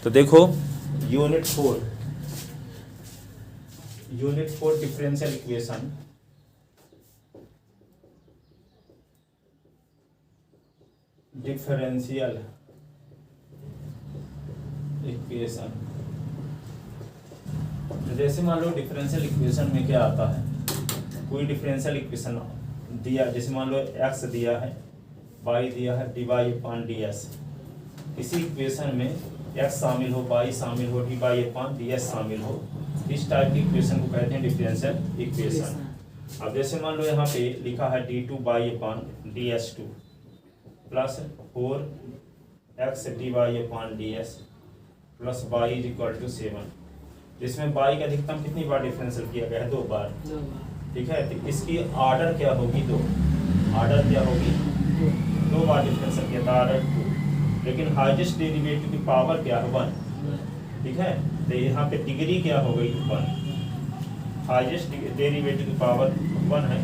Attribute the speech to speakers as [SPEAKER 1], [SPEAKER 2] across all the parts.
[SPEAKER 1] तो देखो unit 4 differential equation. Differential equation, जैसे मान लो डिफरेंशियल इक्वेशन में क्या आता है, कोई डिफरेंशियल इक्वेशन दिया, जैसे मान लो x दिया है, y दिया है, dy/ds। इसी इक्वेशन में x शामिल हो, y शामिल हो, dy/ds शामिल हो, इस टाइप की इक्वेशन को कहते हैं डिफरेंशियल इक्वेशन। अब जैसे मान लो यहाँ पे लिखा है d2/ds2 plus 4x dy/ds plus y = 7, जिसमें y का अधिकतम कितनी बार डिफरेंशियल किया गया है? 2 बार। ठीक है, तो इसकी ऑर्डर क्या होगी? 2। ऑर्डर क्या होगी? 2 बार डिफरेंशियल किया था, ऑर्डर 2। लेकिन हाईएस्ट डेरिवेटिव की पावर क्या है? 1। ठीक है, तो यहाँ पे डिग्री क्या हो गई? 1। हाईएस्ट डेरिवेटिव की पावर 1 है,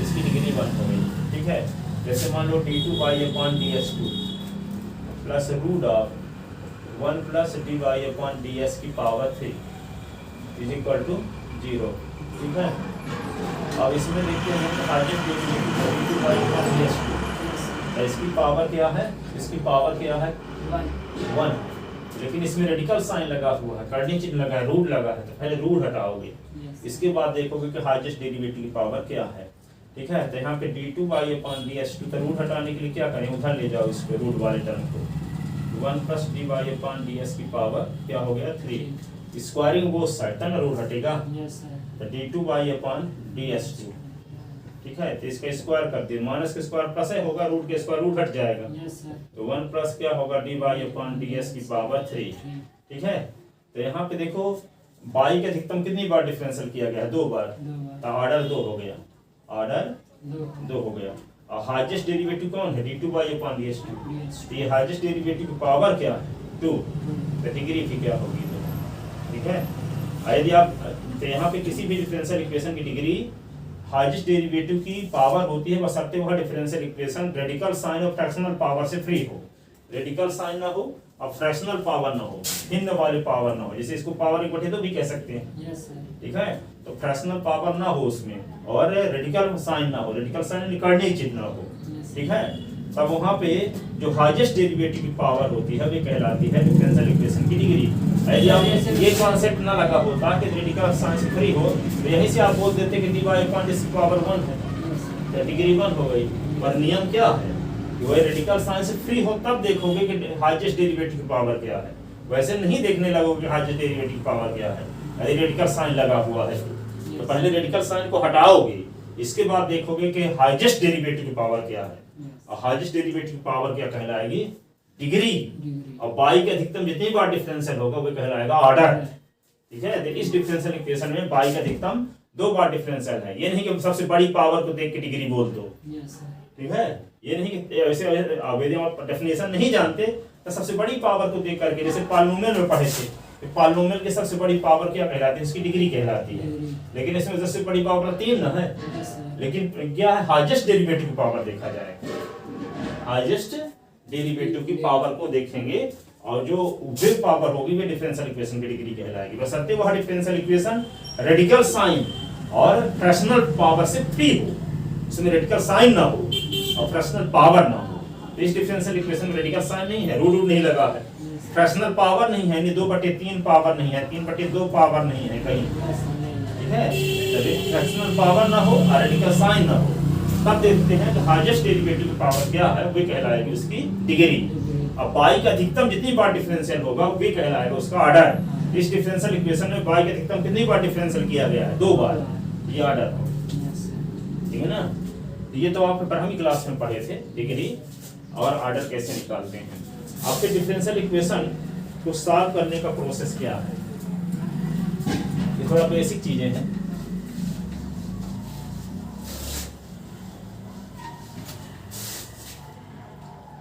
[SPEAKER 1] इसकी डिग्री 1 हो गई। ठीक है, जैसे मान लो d2/ds2 plus root of 1 plus dy/ds की पावर 3 = 0। ठीक है, अब इसमें देखते हैं कि हाईएस्ट डेरिवेटिव d2/ds2, इसकी पावर क्या है? इसकी पावर क्या है? 1। लेकिन इसमें रेडिकल साइन लगा हुआ है, कर्ली चिन्ह लगा है, रूट लगा है, तो पहले रूट हटाओगे, इसके बाद देखोगे कि हाईएस्ट डेरिवेटिव की पावर क्या है। ठीक है, तो यहाँ पे d2/ds2 का रूट हटाने के लिए क्या करें? उधर ले जाओ इसको, रूट वाले टर्म को। 1 प्लस dy/ds की पावर क्या हो गया? 3। स्क्वायरिंग बोथ साइड, तब ना रूट हटेगा। तो d2/ds2। ठीक है, तो इसका स्क्वायर कर दिए, माइनस का स्क्वायर प्लस है होगा, रूट के स्क्वायर रूट हट जाएगा। तो 1 प्लस क्या होगा? dy/ds की पावर 3। ठीक है, तो यहाँ पे देखो y के अधिकतम कितनी बार डिफरेंशियल किया गया है? 2 बार। तो ऑर्डर 2 हो गया, ऑर्डर 2 हो गया। और हाईएस्ट डेरिवेटिव कौन है? d2/ds2। ये हाईएस्ट डेरिवेटिव की पावर क्या है? 2। तो डिग्री की क्या होगी? 2। ठीक है, यदि आप तो यहाँ पे किसी भी डिफरेंशियल इक्वेशन की डिग्री हाईएस्ट डेरिवेटिव की पावर होती है, बशर्ते वह डिफरेंशियल इक्वेशन रेडिकल साइन और फ्रैक्शनल पावर से फ्री हो। रेडिकल साइन ना हो और फ्रैक्शनल पावर ना हो, भिन्न वाले पावर ना हो, जैसे इसको पावर 1/2 भी कह सकते हैं। ठीक है, तो फ्रैक्शनल पावर ना हो उसमें, और रेडिकल साइन ना हो, रेडिकल साइन कर्ली चिन्ह ना हो। ठीक है, तब वहाँ पे जो हाईएस्ट डेरिवेटिव की पावर होती है वे कहलाती है डिफरेंशियल इक्वेशन की डिग्री। यदि आप ये कॉन्सेप्ट ना लगा होता कि रेडिकल साइन से फ्री हो, तो यहीं से आप बोल देते कि dy/ds की पावर 1 है, तो डिग्री 1 हो गई। पर नियम क्या है कि वही रेडिकल साइन से फ्री हो तब देखोगे कि हाईएस्ट डेरिवेटिव की पावर क्या है, वैसे नहीं देखने लगोगे हाईएस्ट डेरिवेटिव की पावर क्या है। यदि रेडिकल साइन लगा हुआ है तो पहले रेडिकल साइन को हटाओगे, इसके बाद देखोगे कि हाईएस्ट डेरिवेटिव की पावर क्या है। और हाईएस्ट डेरिवेटिव की पावर क्या कहलाएगी? डिग्री। और y के अधिकतम जितनी बार डिफरेंशियल होगा वो कहलाएगा ऑर्डर। ठीक है, तो इस डिफरेंशियल इक्वेशन में y का अधिकतम 2 बार डिफरेंशियल है। ये नहीं कि सबसे बड़ी पावर को देख के डिग्री बोल दो। ठीक है, ये नहीं कि ऐसे यदि आप डेफिनेशन नहीं जानते तो सबसे बड़ी पावर को देख करके, जैसे पॉलिनोमियल में पढ़े थे, पॉलिनोमियल की सबसे बड़ी पावर क्या कहलाती है? इसकी डिग्री कहलाती है। लेकिन इसमें सबसे बड़ी पावर 3 ना है, लेकिन क्या है? हाईएस्ट डेरिवेटिव की पावर देखा जाएगा, हाईएस्ट डेरिवेटिव की पावर को देखेंगे, और जो वे पावर होगी वे डिफरेंशियल इक्वेशन की डिग्री कहलाएगी, बशर्ते वह डिफरेंशियल इक्वेशन रेडिकल साइन और फ्रैक्शनल पावर से फ्री हो, उसमें रेडिकल साइन ना हो और फ्रैक्शनल पावर ना हो। तो इस डिफरेंशियल इक्वेशन में रेडिकल साइन नहीं है, रूट नहीं लगा है, फ्रैक्शनल पावर नहीं है, यानी 2/3 पावर नहीं है, 3/2 पावर नहीं है कहीं। ठीक है, फ्रैक्शनल पावर ना हो और रेडिकल साइन ना हो, तब देखते हैं कि हाईएस्ट डेरिवेटिव की पावर क्या है, वे कहलाएगी उसकी डिग्री। अब y का अधिकतम जितनी बार डिफरेंशियल होगा वे कहलाएगा उसका ऑर्डर। इस डिफरेंशियल इक्वेशन में y का अधिकतम कितनी बार डिफरेंशियल किया गया है? 2 बार। ये ऑर्डर हो, ठीक है ना। ये तो आप प्रथम क्लास में पढ़े थे डिग्री और ऑर्डर कैसे निकालते हैं। आपके डिफरेंशियल इक्वेशन को सॉल्व करने का प्रोसेस क्या है, ये थोड़ा बेसिक चीजें हैं।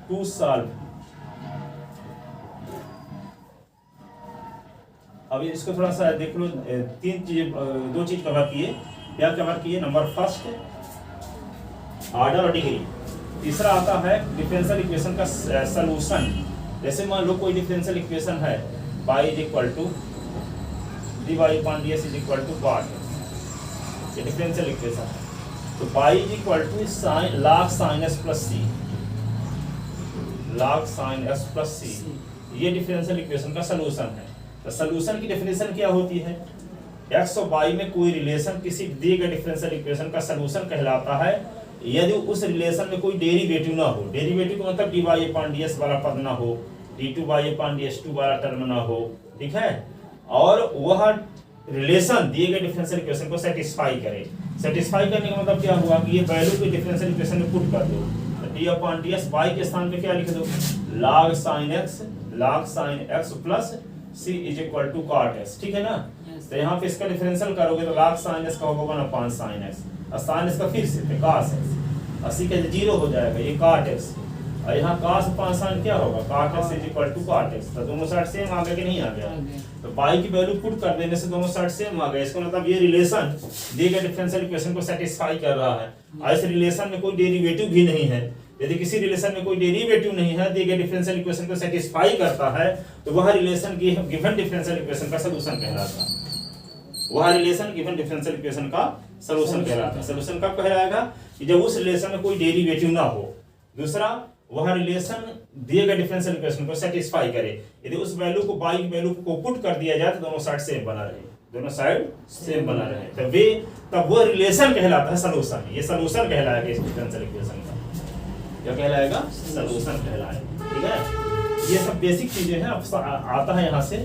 [SPEAKER 1] टू सॉल्व, अभी इसको थोड़ा सा देख लो, 3 चीजें, 2 चीज कवर किए। क्या कवर किए? नंबर फर्स्ट ऑर्डर और डिग्री। तीसरा आता है डिफरेंशियल इक्वेशन का सलूशन। जैसे मान लो कोई डिफरेंशियल इक्वेशन है by is equal to d Y upon D S is equal to cot x, ये डिफरेंशियल इक्वेशन है। तो by is equal to log sin s plus C, log sin s plus C, ये differential equation का solution है। तो solution की definition क्या होती है? एक्स और वाई में कोई रिलेशन किसी दिए गए डिफरेंशियल इक्वेशन का सलूशन कहलाता है यदि उस रिलेशन में कोई डेरिवेटिव ना हो। डेरिवेटिव का मतलब D Y upon D S वाला पद ना हो, D two Y upon D S two वाला टर्म ना हो, ठीक है, और वह रिलेशन दिए गए डिफरेंशियल इक्वेशन को सेटिस्फाई करे। सेटिस्फाई करने का मतलब क्या हुआ कि ये वैल्यू को डिफरेंशियल इक्वेशन में पुट कर दो, तो D upon D S Y के स्थान पे क्या लिख दो, log sin x plus C is equal to cot X, ठीक है ना। तो यहाँ पे इसका डिफरेंशियल करोगे तो log sin x का होगा 1 अपॉन sin x, और sin x का फिर से cos x, 80 का 0 हो जाएगा, ये cot x, और यहाँ cos अपॉन sin क्या होगा, cot x is equal to cot x। तो दोनों साइड सेम आ गया कि नहीं आ गया? तो पाई की वैल्यू पुट कर देने से दोनों साइड सेम आ गए। इसका मतलब ये रिलेशन दिए गए डिफरेंशियल इक्वेशन को सेटिस्फाई कर रहा है, और इस रिलेशन में कोई डेरिवेटिव भी नहीं है। यदि किसी रिलेशन में कोई डेरिवेटिव नहीं है, दिए गए डिफरेंशियल इक्वेशन को सेटिस्फाई करता है, तो वह रिलेशन गिवन डिफरेंशियल इक्वेशन का सलूशन कहलाता है। वह रिलेशन गिवन डिफरेंशियल इक्वेशन का सलूशन कहलाता है। सलूशन कब कहलाएगा? कि जब उस रिलेशन में कोई डेरिवेटिव ना हो। दूसरा, वह रिलेशन दिए गए डिफरेंशियल इक्वेशन को सेटिस्फाई करे। यदि उस वैल्यू को बाई वैल्यू को पुट कर दिया जाए तो दोनों साइड सेम बना रहे, दोनों साइड सेम बना रहे, तब वो रिलेशन कहलाता है सलूशन। ये सलूशन कहलाएगा इस डिफरेंशियल इक्वेशन का। क्या कहलाएगा? सलूशन कहलाएगा, ठीक है। ये सब बेसिक चीजें हैं। अब आता है यहाँ से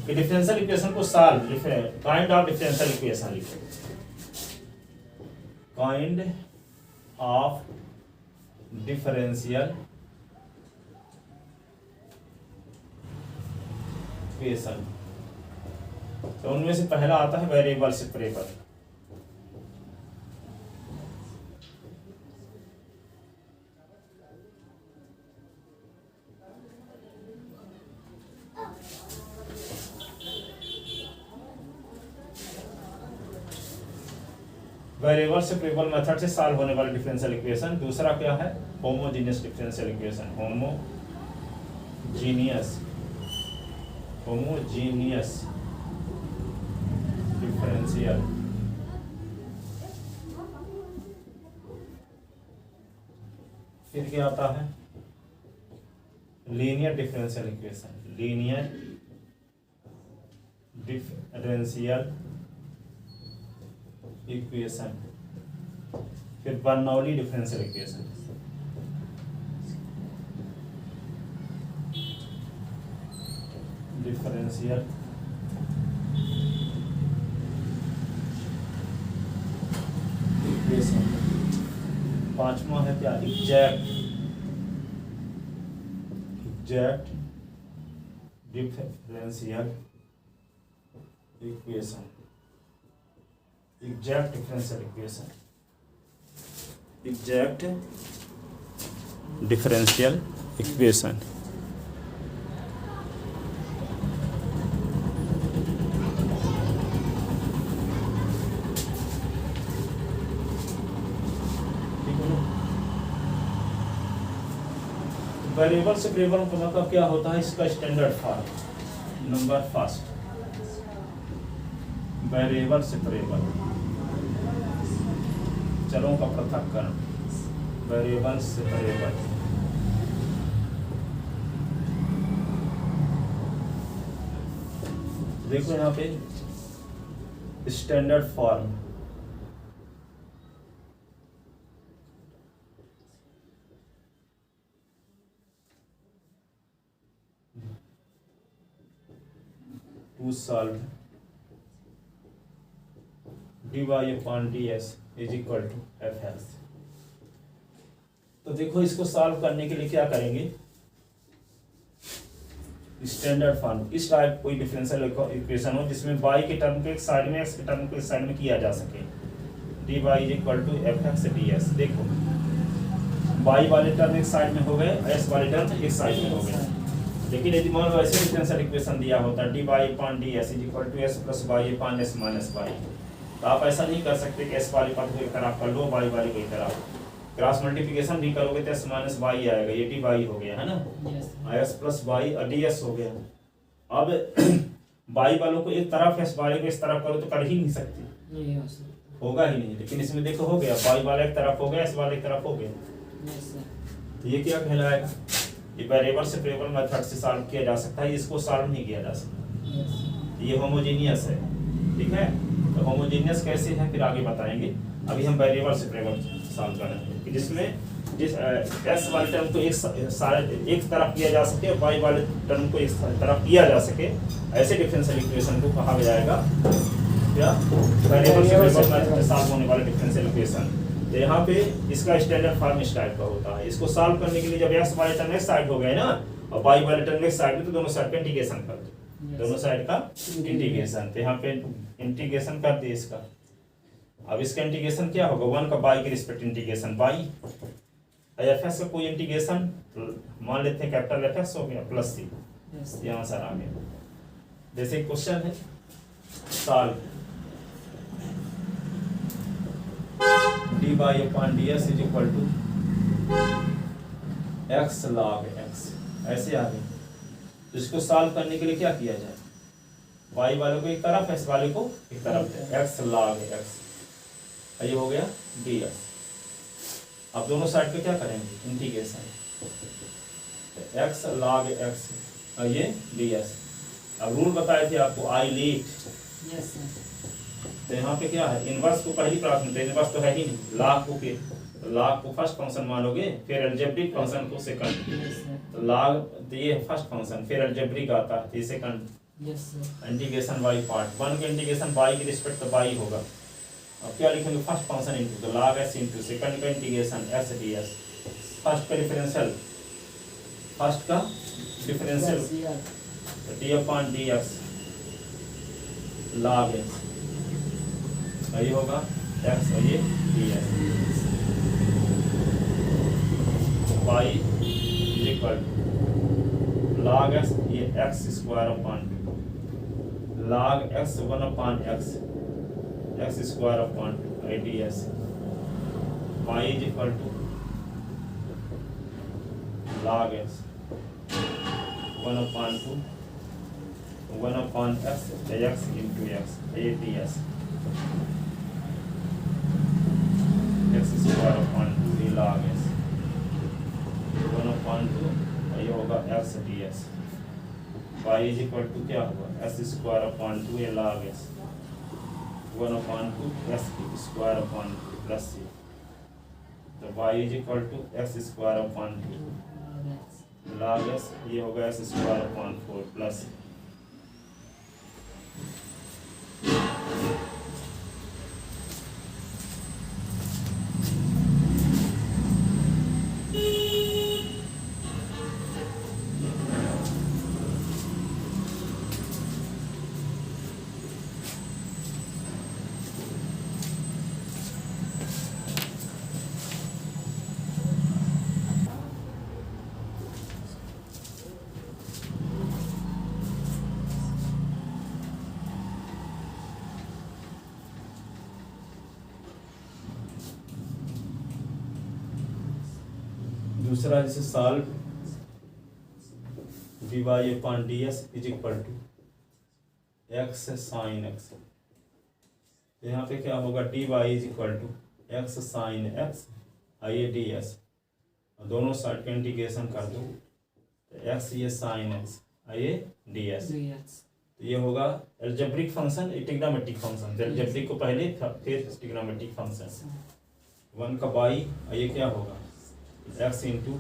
[SPEAKER 1] कि डिफरेंशियल इक्वेशन को solve, kind of differential equation लिखो, काइंड ऑफ डिफरेंशियल इक्वेशन। तो उनमें से पहला आता है variable separable. Variable separable method से सॉल्व होने वाला डिफरेंशियल इक्वेशन। दूसरा क्या है? Homogeneous differential equation, homogeneous differential फिर क्या आता है? Linear differential equation, linear differential equation. फिर Bernoulli differential equation, differential equation. पांचवा है क्या? Exact differential equation, exact differential equation, exact differential equation. Variable separable का मतलब क्या होता है? इसका standard form. Number first, variable separable, चरों का पृथक्करण, वेरिएबल सेपरेबल। देखो यहाँ पे standard form, to solve dy upon ds is equal to F S. तो देखो इसको सॉल्व करने के लिए क्या करेंगे? स्टैंडर्ड फॉर्म, इस टाइप कोई डिफरेंशियल इक्वेशन हो जिसमें y के टर्म को एक साइड में, x के टर्म को एक साइड में किया जा सके। dy is equal to F X ds। देखो y वाले टर्म एक साइड में हो गए, s वाले टर्म एक साइड में हो गए। लेकिन यदि मान लो ऐसे डिफरेंशियल इक्वेशन दिया होता dy upon ds is equal to s plus y upon s minus y, तो आप ऐसा नहीं कर सकते कि s वाले पद को एक तरफ कर लो, y वाले को एक तरफ। क्रॉस मल्टीप्लिकेशन भी करोगे तो s माइनस y आएगा, ये dy हो गया है ना, s प्लस y और ds हो गया। अब बाई वालों को एक तरफ एस वाले को इस तरफ करो तो कर ही नहीं सकती,
[SPEAKER 2] नहीं हो सकता।
[SPEAKER 1] होगा ही नहीं। लेकिन इसमें देखो हो गया, बाई वाला एक तरफ हो गया, एस वाला एक तरफ हो गया।
[SPEAKER 2] Yes sir.
[SPEAKER 1] तो ये क्या कहलाएगा, ये वेरिएबल सेपरेबल मेथड से सॉल्व किया जा सकता है, इसको सॉल्व नहीं किया जा सकता।
[SPEAKER 2] यस।
[SPEAKER 1] ये होमोजेनियस है, ठीक है। तो होमोजेनियस कैसे है फिर आगे बताएंगे। अभी हम वेरिएबल सेपरेबल सॉल्व कर रहे हैं कि जिसमें जिस एक्स वाले टर्म को एक तरफ किया जा सके और वाई वाले टर्म को एक तरफ किया जा सके, ऐसे डिफरेंशियल इक्वेशन को कहा जाएगा क्या, वेरिएबल सेपरेबल मेथड से सॉल्व होने वाले डिफरेंशियल इक्वेशन। तो यहाँ पे इसका स्टैंडर्ड फॉर्म इस टाइप का होता है। इसको सॉल्व करने के लिए जब एक्स वाले टर्म एक साइड हो गए ना और वाई वाले टर्म एक साइड में, तो दोनों साइड का इंटीग्रेशन कर दो, दोनों साइड का इंटीग्रेशन। तो यहाँ पे इंटीग्रेशन कर दिए इसका। अब इसका इंटीग्रेशन क्या होगा, 1 का बाई के respect integration by, F x का कोई इंटीग्रेशन मान लेते हैं कैपिटल एफ एक्स हो गया प्लस सी, ये आंसर आ गया। जैसे क्वेश्चन है solve D Y upon D S is equal to X log X, ऐसे आ गए। तो इसको सॉल्व करने के लिए क्या किया जाए, वाई वाले को एक तरफ, एक्स वाले को एक तरफ, एक्स लॉग एक्स, ये हो गया डी एस। अब दोनों साइड पे क्या करेंगे इंटीग्रेशन, एक्स लॉग एक्स और ये डी एस। अब रूल बताए थे आपको आई लीट,
[SPEAKER 2] यस सर।
[SPEAKER 1] तो यहाँ पे क्या है, इनवर्स को पहली प्राथमिकता, इनवर्स तो है ही नहीं, लॉग को फिर लॉग को फर्स्ट फंक्शन मानोगे, फिर अलजेब्रिक फंक्शन को सेकंड।
[SPEAKER 2] Yes sir.
[SPEAKER 1] तो लॉग तो ये फर्स्ट फंक्शन, फिर अलजेब्रिक आता है, ये second.
[SPEAKER 2] Yes sir.
[SPEAKER 1] Integration by part, 1 के इंटीग्रेशन बाई के रिस्पेक्ट तो बाई होगा। अब क्या लिखेंगे, फर्स्ट फंक्शन इनटू तो log s इनटू सेकंड का इंटीग्रेशन s ds, फर्स्ट का डिफरेंशियल, फर्स्ट का डिफरेंशियल तो d upon dx log s, ये होगा x और ये ds y is equal to log s, ये x square upon log x 1 upon x X square upon I D S, Y is equal to log X 1 upon 2 1 upon X X into X A D S, X square upon 2 log X 1 upon 2, ये होगा X D S. Y is equal to क्या होगा, x square upon 2 A log X 1 upon 2 x square upon plus C, तो y is equal to x square upon 2 log x, ये होगा x square upon 4 plus दूसरा जैसे solve d Y upon D S is equal to x sine x, यहाँ पे क्या होगा, d y is equal to x sine x I D s, दोनों side का इंटीग्रेशन कर दो, एक्स ये sine x I D S, तो ये होगा algebraic function trigonometric function, algebraic को पहले फिर ट्रिग्नोमेट्रिक फंक्शन। 1 का बाई, ये क्या होगा एक्स इंटू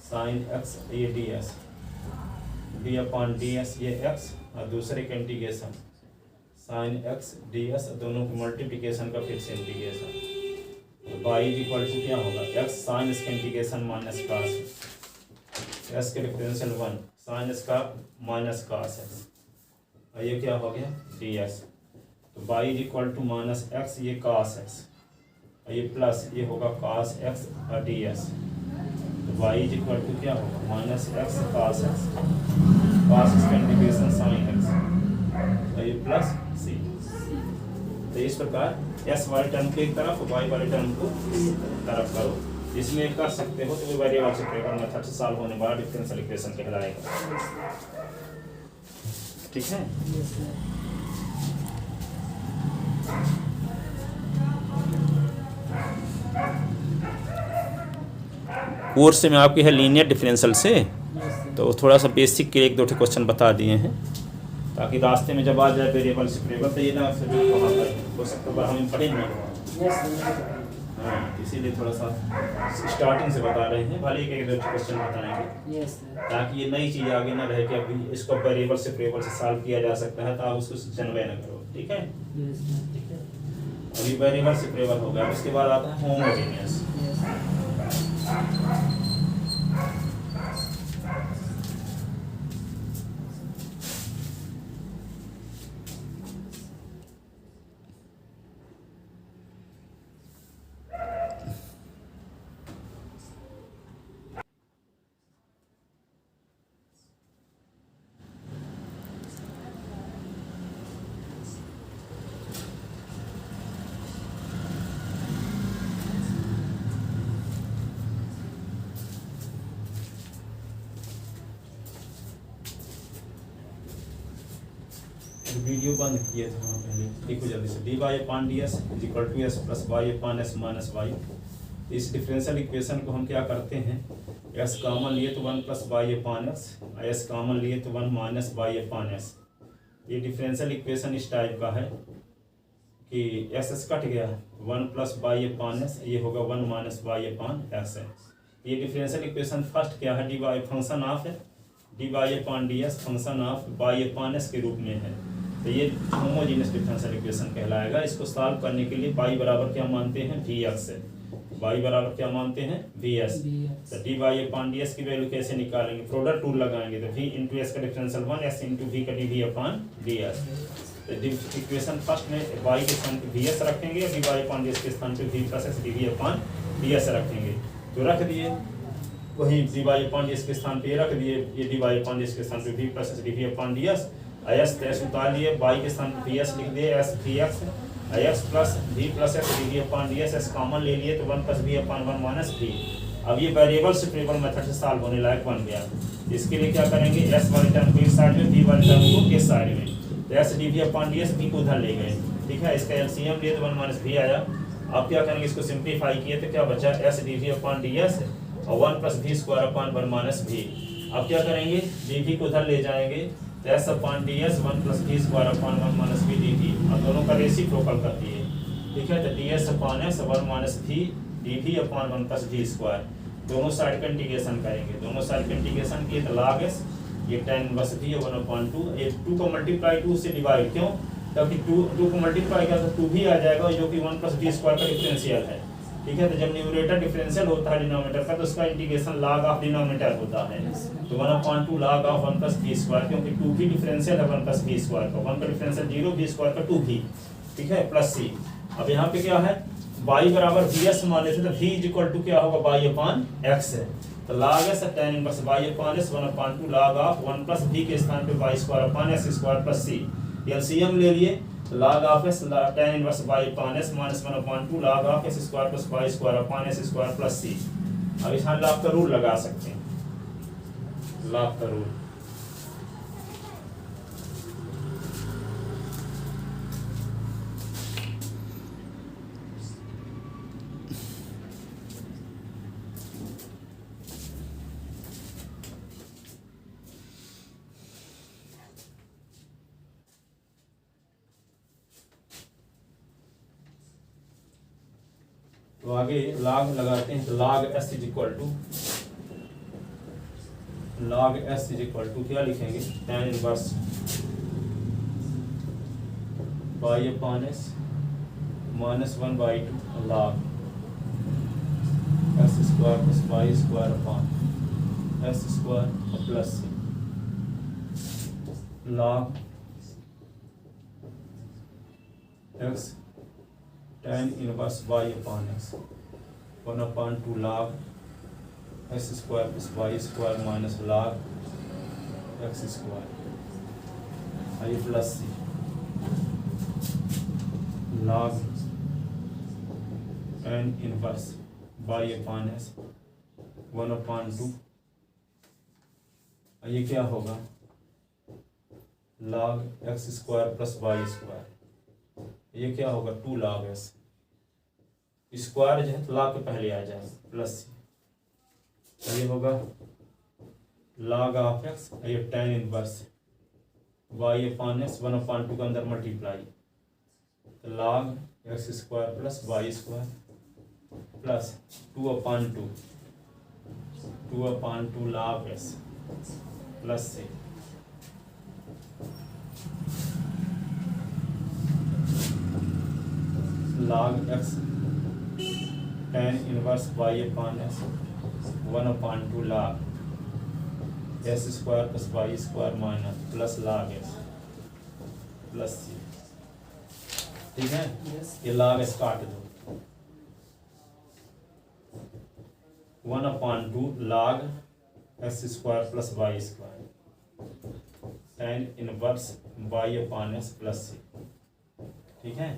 [SPEAKER 1] साइन एक्स ये D S, D upon D S ये एक्स और दूसरे का integration sine x D s, दोनों के मल्टीप्लिकेशन का फिर से इंटीग्रेशन। तो बाई इज इक्वल टू क्या होगा, एक्स साइन इसका इंटीग्रेशन माइनस कास एक्स के डिफरेंशियल 1 साइन इसका माइनस कास एक्स, और ये क्या हो गया डी एस। तो by is equal to minus X ये कास एक्स, ये प्लस ये होगा cos x और ds, तो y इज इक्वल टू क्या होगा minus x cos x, cos x का इंटीग्रेशन sin x, तो ये प्लस c। तो इस प्रकार s वाले टर्म को एक तरफ y वाले टर्म को इस तरफ करो, इसमें कर सकते हो तो वो वेरिएबल सेपरेबल मेथड से सॉल्व होने वाला डिफरेंशियल इक्वेशन कहलाएगा। ठीक है।
[SPEAKER 2] Yes, sir.
[SPEAKER 1] कोर्स में आपके है लीनियर डिफरेंशियल से,
[SPEAKER 2] Yes, sir.
[SPEAKER 1] तो थोड़ा सा बेसिक के एक दो क्वेश्चन बता दिए हैं ताकि रास्ते में जब आ जाए वेरिएबल सेपरेबल तो ये ना फिर वहाँ पर हो सकता है हम पढ़ेंगे।
[SPEAKER 2] Yes, sir.
[SPEAKER 1] हाँ, इसीलिए थोड़ा सा स्टार्टिंग से बता रहे हैं, भले एक दो क्वेश्चन बताएंगे
[SPEAKER 2] Yes, sir.
[SPEAKER 1] ताकि ये नई चीज़ आगे ना रहे कि अभी इसको वेरिएबल सेपरेबल से सॉल्व किया जा सकता है तो आप उसको जनवे ना करो। ठीक है,
[SPEAKER 2] Yes, sir.
[SPEAKER 1] ठीक है। अभी वेरिएबल सेपरेबल हो गया, उसके बाद आता है होमोजेनियस।
[SPEAKER 2] Yes, sir.
[SPEAKER 1] वीडियो बंद किए थे वहाँ पहले, लिखो जल्दी से। D Y upon D S is equal to S plus Y upon S minus Y. इस डिफरेंशियल इक्वेशन को हम क्या करते हैं, एस कॉमन लिए तो 1 plus Y upon S, S common लिए तो 1 माइनस वाई अपान एस। ये डिफरेंशियल इक्वेशन इस टाइप का है कि एस एस कट गया, 1 प्लस वाई अपान एस, ये होगा 1 माइनस वाई अपान एस है। ये डिफरेंशियल इक्वेशन फर्स्ट क्या है, डी वाई फंक्शन ऑफ है, D Y upon D S function of Y upon S के रूप में है। तो ये होमोजेनियस डिफरेंशियल इक्वेशन कहलाएगा। इसको सॉल्व करने के लिए y बराबर क्या मानते हैं, वी एक्स है। y बराबर क्या मानते हैं, वी एस। तो D Y upon D S की वैल्यू कैसे निकालेंगे, प्रोडक्ट रूल लगाएंगे तो v इंटू एस का डिफरेंशियल 1, एस इंटू वी का D V upon D S. तो इक्वेशन फर्स्ट में y के स्थान पे वी एस रखेंगे, D Y upon D S के स्थान पे V plus S D V upon D S रखेंगे। तो रख दिए, वही D Y upon D S के स्थान पे ये रख दिए, ये D Y upon D S के स्थान पे V plus S D V upon D S. S S उतार लिए, वाई के स्थान पे वी एस लिख दिए, S V X, X plus V plus X D V upon D S, S common ले लिए तो 1 plus V upon 1 minus V. अब ये वेरिएबल सेपरेबल मेथड से सॉल्व होने लायक बन गया। इसके लिए क्या करेंगे, एस वाले टर्म को इस साइड में, वी वाले टर्म को इस साइड में, तो S D V upon D S V को उधर ले गए। ठीक है, इसका एलसीएम लिए तो 1 माइनस वी आया। अब क्या करेंगे, इसको सिंप्लीफाई किए तो क्या बचा, S D V upon D S और 1 plus V square upon 1 minus V. अब क्या करेंगे, डी वी को उधर ले जाएंगे तो S upon D S 1 plus V square upon 1 minus V D V. अब दोनों का रेसिप्रोकल कर दिए। ठीक है, तो D S upon S 1 minus V D V upon 1 plus V square, दोनों साइड का इंटीग्रेशन करेंगे। दोनों साइड का इंटीग्रेशन किए तो log s, ये tan इनवर्स वी 1/2, ये 2 को मल्टीप्लाई 2 से डिवाइड, क्यों, क्योंकि 2 को मल्टीप्लाई किया तो 2 भी आ जाएगा जो कि 1 प्लस वी स्क्वायर का डिफरेंशियल है। ठीक है, तो जब न्यूमरेटर डिफरेंशियल होता है डिनोमिनेटर का तो उसका इंटीग्रेशन log ऑफ डिनोमिनेटर होता है। तो 1/2 log of 1 plus V square, क्योंकि 2 भी डिफरेंशियल है 1 प्लस वी स्क्वायर का, 1 का डिफरेंशियल 0, वी स्क्वायर का 2 भी। ठीक है, प्लस सी। अब यहाँ पे क्या है, y बराबर वी एस मान लेते थे, v इक्वल टू क्या होगा, y अपान x है। तो log s tan inverse y upon s 1/2 log of 1 plus v के स्थान पे y square upon s square plus c। LCM ले लिए, log of s tan inverse y upon s minus 1/2 log of s square plus y square upon s square plus c। अब यहाँ log का rule लगा सकते हैं, log का rule. तो आगे log लगाते हैं, तो log s is equal to, log s is equal to क्या लिखेंगे, tan inverse y upon s minus 1/2 log s square plus y square upon s square plus log x tan inverse y upon x 1/2 log s square plus y square minus log x square I plus C log tan inverse y upon s 1/2। ये क्या होगा, log x square plus y square, ये क्या होगा 2 log s, square जो है तो log के पहले आ जाएगा प्लस सी, तो ये होगा log ऑफ एक्स, ये tan inverse y upon x 1/2 के अंदर मल्टीप्लाई, तो log x square plus y square plus 2/2 log s plus से log x tan inverse y upon x 1/2 log s square plus y square minus plus log s plus C, ठीक है।
[SPEAKER 2] Yes.
[SPEAKER 1] ये log s काट दो, 1/2 log x square plus y square tan inverse y upon x plus C, ठीक है।